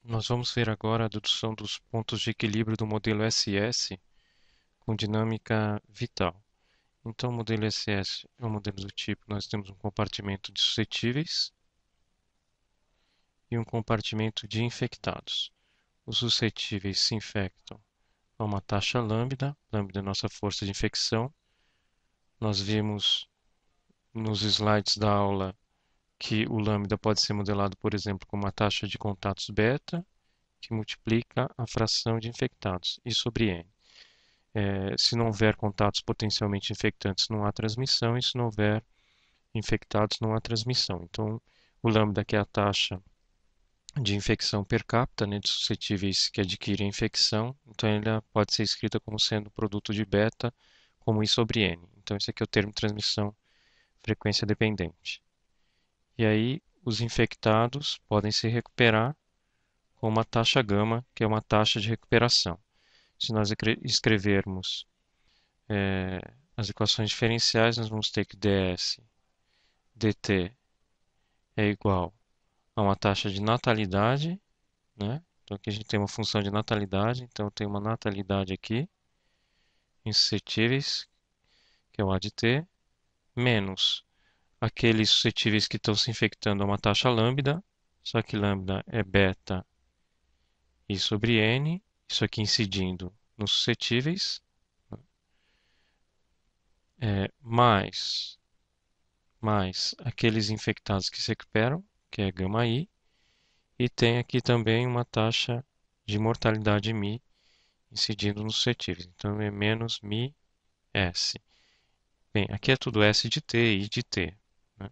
Nós vamos ver agora a dedução dos pontos de equilíbrio do modelo SS com dinâmica vital. Então, o modelo SS é um modelo do tipo, nós temos um compartimento de suscetíveis e um compartimento de infectados. Os suscetíveis se infectam a uma taxa lambda, lambda é a nossa força de infecção. Nós vimos nos slides da aula que o lambda pode ser modelado, por exemplo, como uma taxa de contatos beta, que multiplica a fração de infectados, I sobre N. Se não houver contatos potencialmente infectantes, não há transmissão, e se não houver infectados, não há transmissão. Então, o lambda, que é a taxa de infecção per capita, né, de suscetíveis que adquirem a infecção, então ela pode ser escrita como sendo produto de beta, como I sobre N. Então, esse aqui é o termo de transmissão frequência dependente. E aí, os infectados podem se recuperar com uma taxa gama, que é uma taxa de recuperação. Se nós escrevermos as equações diferenciais, nós vamos ter que ds dt é igual a uma taxa de natalidade, né? Então aqui a gente tem uma função de natalidade, então tem uma natalidade aqui, em suscetíveis, que é o A de t, menos aqueles suscetíveis que estão se infectando a uma taxa lambda, só que lambda é beta I sobre n, isso aqui incidindo nos suscetíveis, mais aqueles infectados que se recuperam, que é gama I, e tem aqui também uma taxa de mortalidade μ incidindo nos suscetíveis. Então é menos μ S. Bem, aqui é tudo S de t e I de t, né?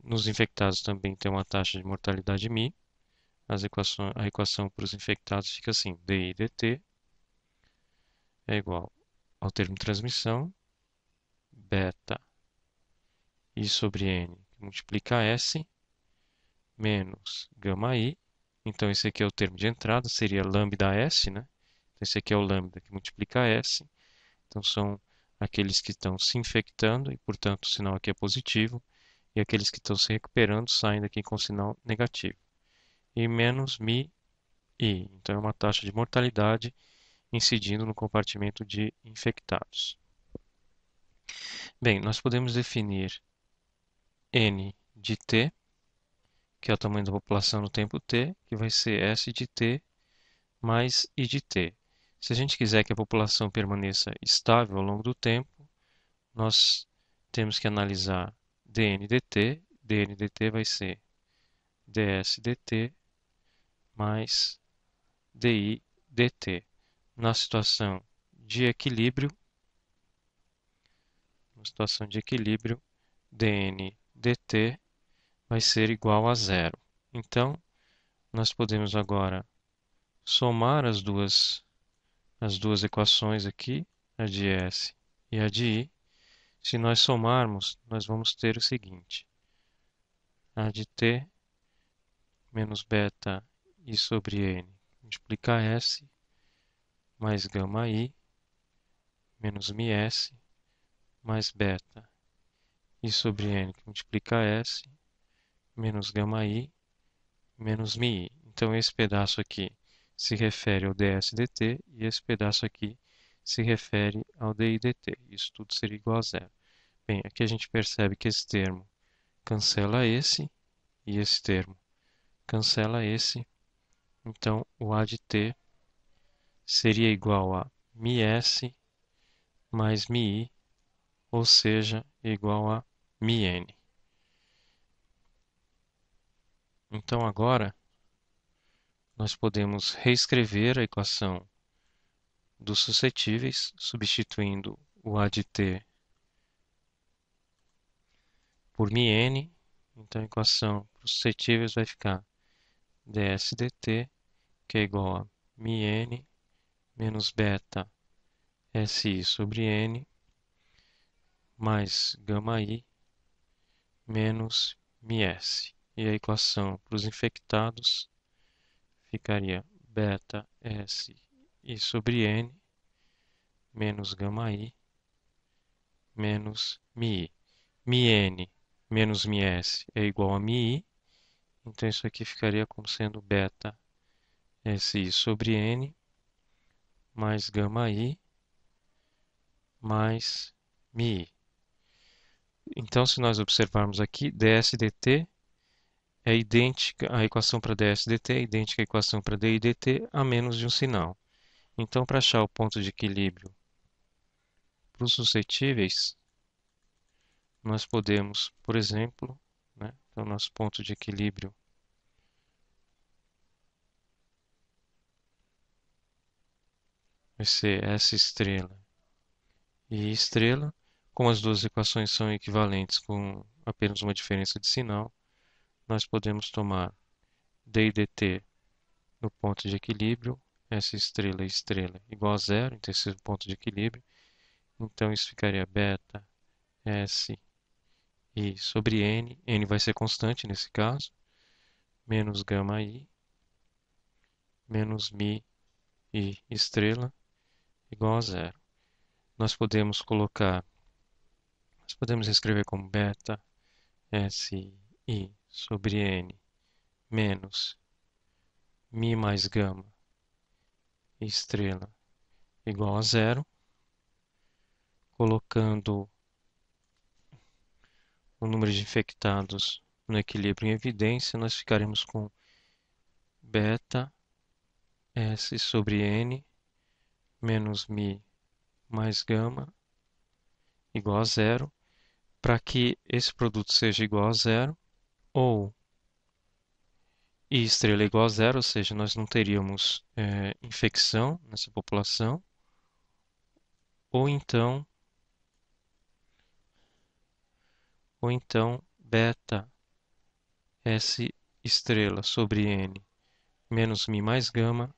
Nos infectados também tem uma taxa de mortalidade μ. A equação para os infectados fica assim: dI dt é igual ao termo de transmissão, beta I sobre n, que multiplica S, menos gama I. Então, esse aqui é o termo de entrada, seria lambda S, né? Então, esse aqui é o lambda que multiplica S. Então, são aqueles que estão se infectando e, portanto, o sinal aqui é positivo. E aqueles que estão se recuperando saem daqui com sinal negativo. E menos μi. Então, é uma taxa de mortalidade incidindo no compartimento de infectados. Bem, nós podemos definir n de t, que é o tamanho da população no tempo t, que vai ser S de t mais I de t. Se a gente quiser que a população permaneça estável ao longo do tempo, nós temos que analisar dN dt. dN dt vai ser ds dt mais di dt. Na situação de equilíbrio, dN dt vai ser igual a zero. Então, nós podemos agora somar as duas equações aqui, a de S e a de I. Se nós somarmos, nós vamos ter o seguinte: A de t menos beta I sobre n multiplica S mais gama I menos μs mais beta I sobre n que multiplica S menos gama I menos μi. Então, esse pedaço aqui se refere ao ds dt e esse pedaço aqui se refere ao di dt. Isso tudo seria igual a zero. Bem, aqui a gente percebe que esse termo cancela esse e esse termo cancela esse. Então, o A de t seria igual a μs mais μi, ou seja, igual a μn. Então, agora, nós podemos reescrever a equação dos suscetíveis, substituindo o A de t por μn. Então, a equação para os suscetíveis vai ficar ds dt, que é igual a μn menos beta Si sobre n mais gama I menos μs. E a equação para os infectados ficaria beta Si sobre n menos gama I menos μi. μn menos μs é igual a μi, Então isso aqui ficaria como sendo beta SI sobre N mais gama I mais μi. Então, se nós observarmos aqui, ds dt é idêntica, a equação para ds dt é idêntica à equação para di dt a menos de um sinal. Então, para achar o ponto de equilíbrio para os suscetíveis, nós podemos, por exemplo, né, então nosso ponto de equilíbrio vai ser S estrela e I estrela. Como as duas equações são equivalentes com apenas uma diferença de sinal, nós podemos tomar d dt no ponto de equilíbrio, S estrela e estrela igual a zero, então esse é o ponto de equilíbrio. Então isso ficaria beta S I sobre N vai ser constante nesse caso, menos gama I, menos μi I estrela igual a zero. Nós podemos escrever como beta Si sobre N menos μ mais gama estrela igual a zero, colocando o número de infectados no equilíbrio em evidência, nós ficaremos com beta S sobre N menos μ mais gama igual a zero. Para que esse produto seja igual a zero, ou I estrela igual a zero, ou seja, nós não teríamos infecção nessa população, ou então beta S estrela sobre N menos μ mais gama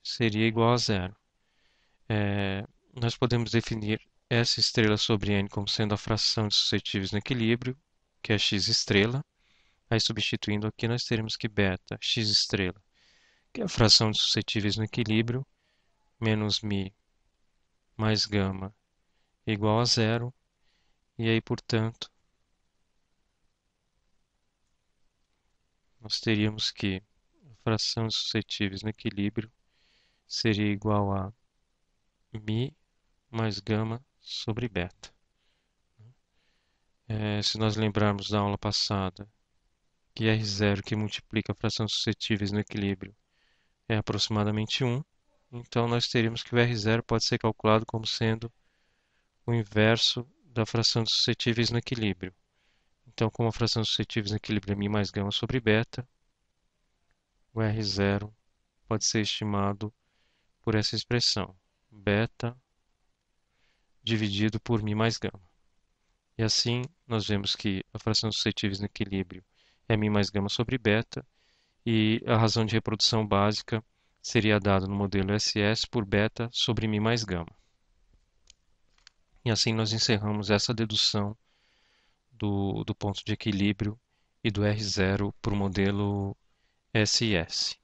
seria igual a zero. Nós podemos definir S estrela sobre N como sendo a fração de suscetíveis no equilíbrio, que é x estrela. Aí substituindo aqui nós teremos que beta x estrela, que é a fração de suscetíveis no equilíbrio, menos μ mais gama igual a zero. E aí, portanto, nós teríamos que a fração de suscetíveis no equilíbrio seria igual a μ mais gama sobre beta. Se nós lembrarmos da aula passada, que R0 que multiplica a fração de suscetíveis no equilíbrio é aproximadamente 1, então nós teríamos que o R0 pode ser calculado como sendo o inverso da fração de suscetíveis no equilíbrio. Então, como a fração de suscetíveis no equilíbrio é μ mais gama sobre beta, o R0 pode ser estimado por essa expressão, beta dividido por μ mais gama. E assim, nós vemos que a fração de suscetíveis no equilíbrio é μ mais gama sobre beta, e a razão de reprodução básica seria dada no modelo SS por beta sobre μ mais gama. E assim nós encerramos essa dedução do ponto de equilíbrio e do R0 para o modelo SS.